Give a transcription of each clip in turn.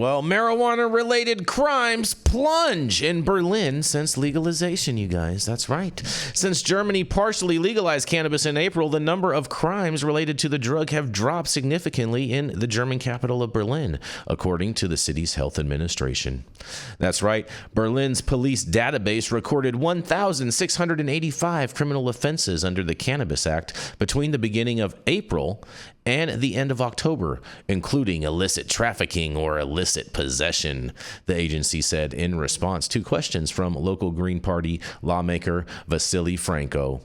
Well, marijuana-related crimes plunge in Berlin since legalization, you guys. That's right. Since Germany partially legalized cannabis in April, the number of crimes related to the drug have dropped significantly in the German capital of Berlin, according to the city's health administration. That's right. Berlin's police database recorded 1,685 criminal offenses under the Cannabis Act between the beginning of April and the end of October, including illicit trafficking or illicit possession, the agency said in response to questions from local Green Party lawmaker Vasily Franco.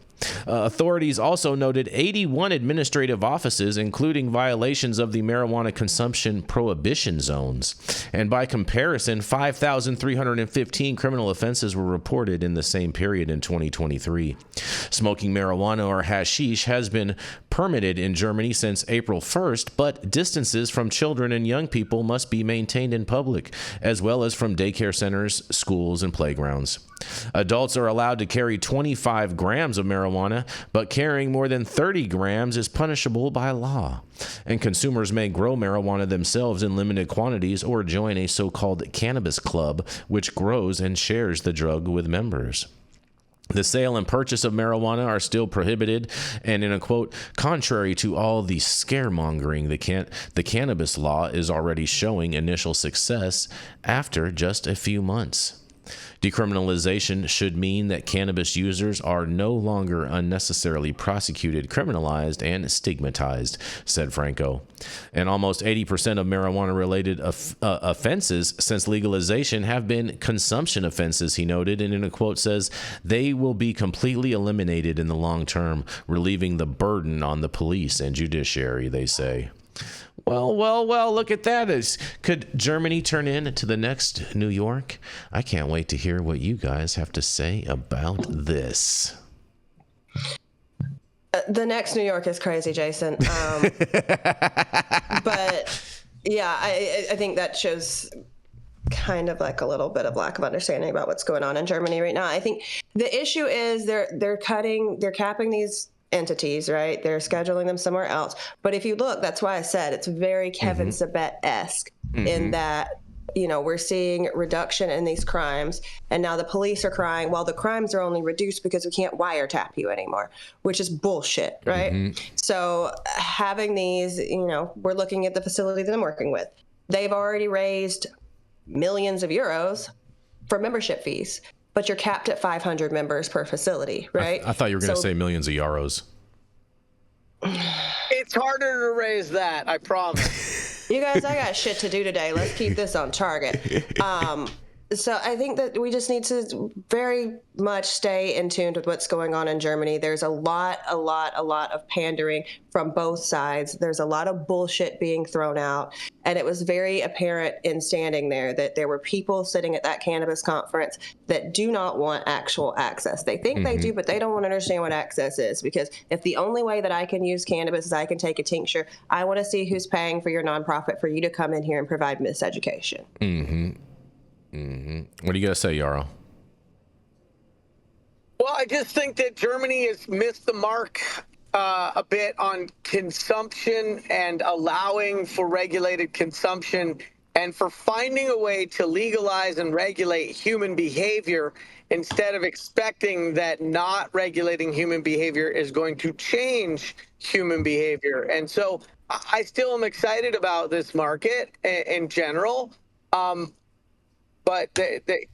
Authorities also noted 81 administrative offices, including violations of the marijuana consumption prohibition zones. And by comparison, 5,315 criminal offenses were reported in the same period in 2023. Smoking marijuana or hashish has been permitted in Germany since April 1st, but distances from children and young people must be maintained in public, as well as from daycare centers, schools, and playgrounds. Adults are allowed to carry 25 grams of marijuana, but carrying more than 30 grams is punishable by law. And consumers may grow marijuana themselves in limited quantities or join a so-called cannabis club, which grows and shares the drug with members. The sale and purchase of marijuana are still prohibited, and in a quote, contrary to all the scaremongering, the cannabis law is already showing initial success after just a few months. Decriminalization should mean that cannabis users are no longer unnecessarily prosecuted, criminalized, and stigmatized, said Franco. And almost 80% of marijuana-related offenses since legalization have been consumption offenses, he noted, and in a quote says, they will be completely eliminated in the long term, relieving the burden on the police and judiciary, they say. Well, look at that. Could Germany turn into the next New York? I can't wait to hear what you guys have to say about this. The next New York is crazy, Jason. But yeah, I think that shows kind of like a little bit of lack of understanding about what's going on in Germany right now. I think the issue is they're capping these entities, right? They're scheduling them somewhere else. But if you look, that's why I said it's very Kevin Sabet-esque in that, you know, we're seeing reduction in these crimes. And now the police are crying, well, the crimes are only reduced because we can't wiretap you anymore, which is bullshit, right? So having these, you know, we're looking at the facility that I'm working with. They've already raised millions of euros for membership fees. But you're capped at 500 members per facility, right? I thought you were going to say millions of euros. It's harder to raise that, I promise. You guys, I got shit to do today. Let's keep this on target. So I think that we just need to very much stay in tune with what's going on in Germany. There's a lot of pandering from both sides. There's a lot of bullshit being thrown out. And it was very apparent in standing there that there were people sitting at that cannabis conference that do not want actual access. They think they do, but they don't want to understand what access is. Because if the only way that I can use cannabis is I can take a tincture, I want to see who's paying for your nonprofit for you to come in here and provide miseducation. What do you got to say, Yarrow? Well, I just think that Germany has missed the mark a bit on consumption and allowing for regulated consumption and for finding a way to legalize and regulate human behavior instead of expecting that not regulating human behavior is going to change human behavior. And so I still am excited about this market in general. But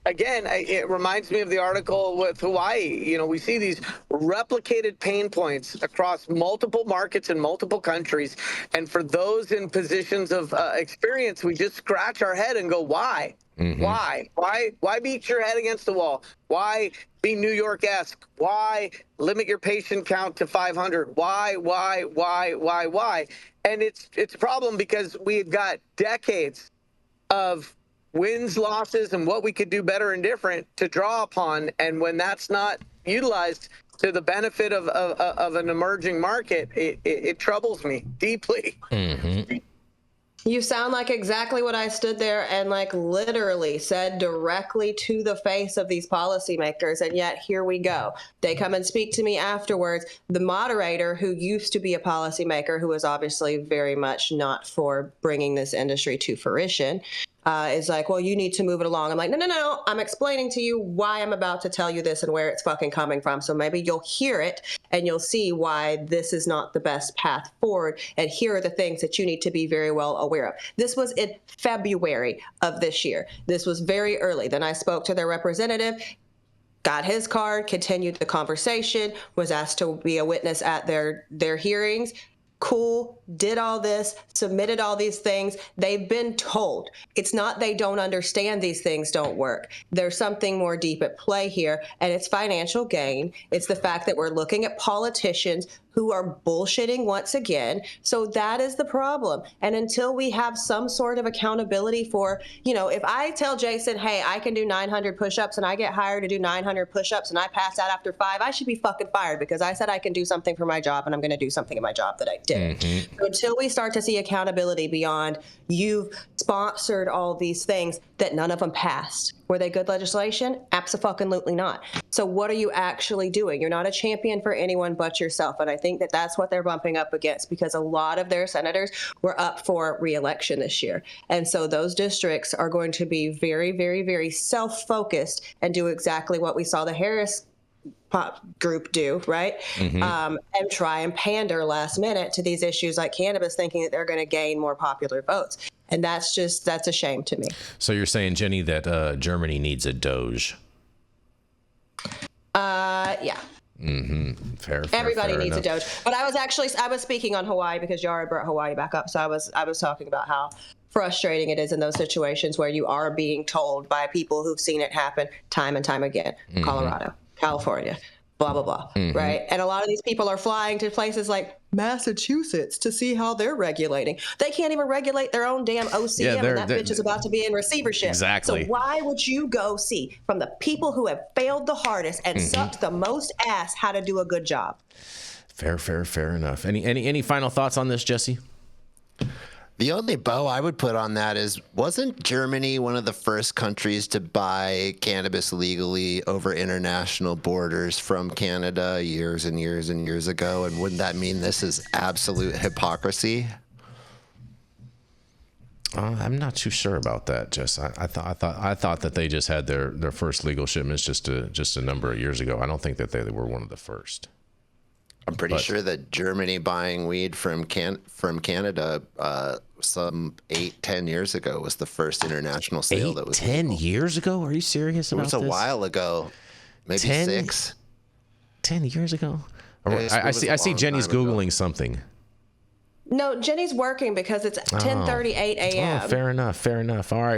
again, it reminds me of the article with Hawaii. You know, we see these replicated pain points across multiple markets in multiple countries. And for those in positions of experience, we just scratch our head and go, why? Why beat your head against the wall? Why be New York-esque? Why limit your patient count to 500? Why? And it's a problem because we've got decades of wins, losses, and what we could do better and different to draw upon. And when that's not utilized to the benefit of an emerging market, it troubles me deeply. You sound like exactly what I stood there and like literally said directly to the face of these policymakers. And yet here we go. They come and speak to me afterwards. The moderator, who used to be a policymaker, who was obviously very much not for bringing this industry to fruition, is like, well, you need to move it along. I'm like, no. I'm explaining to you why I'm about to tell you this and where it's fucking coming from. So maybe you'll hear it and you'll see why this is not the best path forward. And here are the things that you need to be very well aware of. This was in February of this year. This was very early. Then I spoke to their representative, got his card, continued the conversation, was asked to be a witness at their hearings. Cool, did all this, submitted all these things. They've been told. It's not they don't understand these things don't work. There's something more deep at play here, and it's financial gain. It's the fact that we're looking at politicians who are bullshitting once again. So that is the problem. And until we have some sort of accountability for, if I tell Jason, hey, I can do 900 push-ups and I get hired to do 900 push-ups and I pass out after 5, I should be fucking fired because I said I can do something for my job and I'm going to do something in my job that I did. Mm-hmm. So until we start to see accountability beyond you've sponsored all these things that none of them passed. Were they good legislation? Abso-fucking-lutely not. So what are you actually doing? You're not a champion for anyone but yourself. And I think that that's what they're bumping up against because a lot of their senators were up for re-election this year. And so those districts are going to be very, very, very self-focused and do exactly what we saw the Harris pop group do, right? Mm-hmm. And try and pander last minute to these issues like cannabis, thinking that they're going to gain more popular votes. And that's a shame to me. So you're saying, Jenny, that Germany needs a Doge? Yeah. Mm-hmm. Fair. Everybody fair needs enough. a Doge. But I was speaking on Hawaii because Yarrow brought Hawaii back up. So I was talking about how frustrating it is in those situations where you are being told by people who've seen it happen time and time again. Mm-hmm. Colorado, California, blah, blah, blah, mm-hmm. right? And a lot of these people are flying to places like Massachusetts to see how they're regulating. They can't even regulate their own damn OCM, and that bitch is about to be in receivership. Exactly. So why would you go see from the people who have failed the hardest and mm-hmm. sucked the most ass how to do a good job? Fair enough. Any final thoughts on this, Jesse? The only bow I would put on that is, wasn't Germany one of the first countries to buy cannabis legally over international borders from Canada years and years and years ago? And wouldn't that mean this is absolute hypocrisy? I'm not too sure about that, Jess. I thought that they just had their first legal shipments just a number of years ago. I don't think that they were one of the first. I'm pretty sure that Germany buying weed from Canada some 8-10 years ago was the first international sale that was 10 years ago? Are you serious about this? It was a while ago, maybe 6. 10 years ago? I see Jenny's Googling something. No, Jenny's working because it's 10:38 a.m. Oh, fair enough. All right.